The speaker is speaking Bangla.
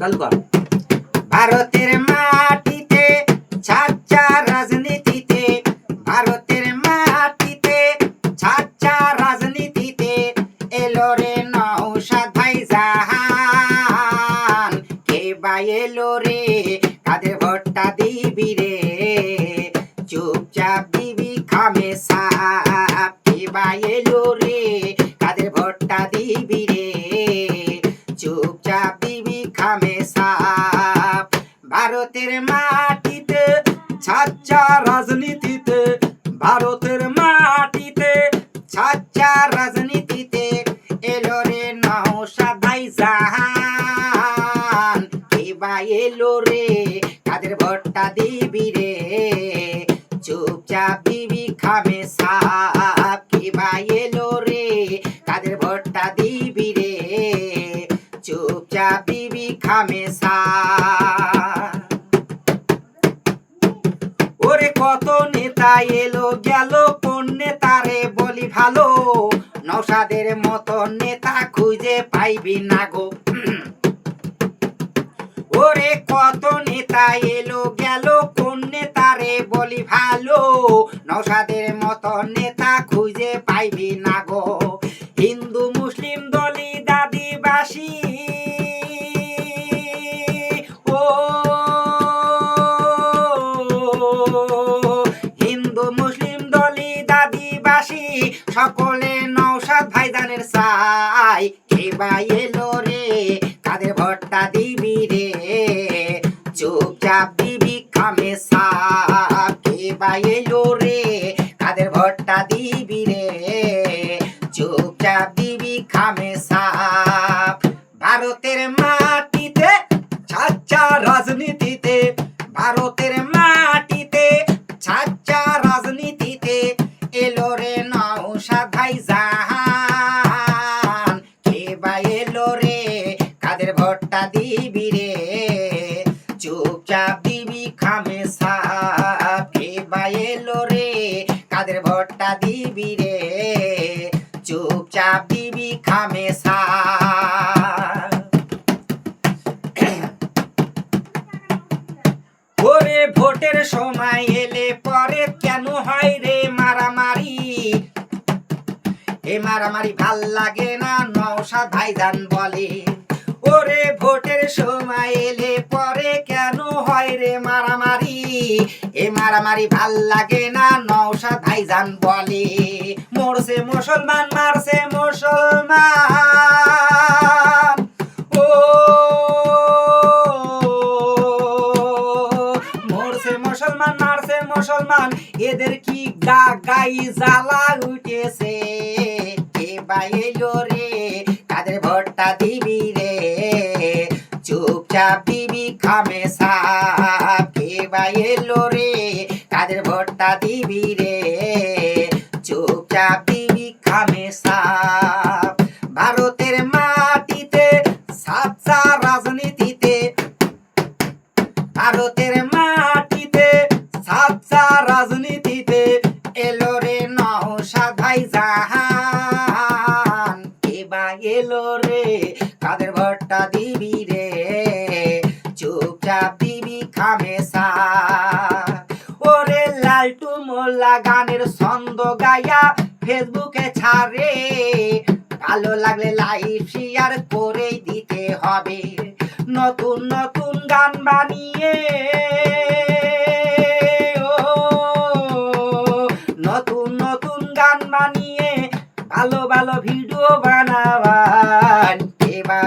চালু কর। ভারতের মাটিতে ছাচ্চা রাজনীতিতে, ভারতের মাটিতে ছাচ্চা রাজনীতিতে এলো রে নওশাদ ভাইজান। কে বা এলো রে, কাদের ভোটটা দিবি রে, চুপচাপ দিবি খামেসাপ। কে বা এলো রে, কাদের ভোটটা দিবি রে, চুপচাপ দিবি খামেসাপ। ভারতের মাটিতে ছাচ্চা রাজনীতিতে, ভারতের মাটিতে ছাচ্চা রাজনীতিতে এলো রে নওশাদ ভাইজান। কে বা এলো রে, কাদের ভোটটা দিবি রে, চুপচাপ দিবি খামেসাপ। কে বা এলো রে, কাদের ভোটটা দিবি রে, চুপচাপ দিবি খামেসাপ। ওরে কত নেতা এলো গেল, কোন নেতারে বলি ভালো, নওশাদের মতো নেতা খুঁজে পাইবি না গো। ওরে কত নেতা এলো গেল, কোন নেতারে বলি ভালো, নওশাদের মতো নেতা খুঁজে পাইবি না গো। হিন্দু মুসলিম দলিত আদিবাসী, ও হিন্দু মুসলিম দলিত আদিবাসী সকলে নওশাদ ভাইজানের চাই। কে বা এলো রে, কাদের ভোটটা দিবি রে, চুপচাপ দিবি খামেসাপ। কে বা এলো রে, কাদের ভোটটা দিবি রে, চুপচাপ দিবি খামেসাপ। ভারতের মাটিতে ছাচ্চা রাজনীতিতে, ভারতের মাটিতে ছাচ্চা রাজনীতিতে এলো রে নওশাদ ভাইজান। কে বা এলো রে, কাদের ভোটটা দিবি রে, চুপচাপ দিবি খামেসাপ। কে বা এলো রে, কাদের ভোটটা দিবি রে, চুপচাপ দিবি খামেসাপ। ওরে ভোটের সময় এলে পরে কেন হয় রে মারামারি, এ মারামারি ভাল লাগে না নওশাদ ভাইজান বলে। ওরে ভোটের সময় এলে পরে কেন হয় রে মারামারি, এ মারামারি ভাল লাগে না নওশাদ ভাইজান বলে। মরছে মুসলমান, মারছে মুসলমান, ও মরছে মুসলমান, মারছে মুসলমান, এদের কি গাই জ্বালা উঠেছে। কে বা এলো রে, কাদের ভোটটা দিবি রে, চুপচাপ দিবি খামেসাপ। কে বা এলো রে, কাদের ভোটটা দিবি রে, চুপচাপ দিবি খামেসাপ। ভারতের মাটিতে ছাচ্চা রাজনীতিতে, ভারতের মাটিতে ছাচ্চা রাজনীতিতে এলো রে নওশাদ ভাইজান। কে বা এলো রে, কাদের ভোটটা দিবি রে, চুপচাপ দিবি খামেসাপ। ওরে লালটু মোল্লা গানের ছন্দ গায়া ফেসবুকে ছাড়ে, ভালো লাগলে লাইভ শেয়ার করে দিতে হবে। নতুন নতুন গান বানিয়ে, ও নতুন নতুন গান বানিয়ে ভালো ভালো ভিডিও বানাবান। কে বা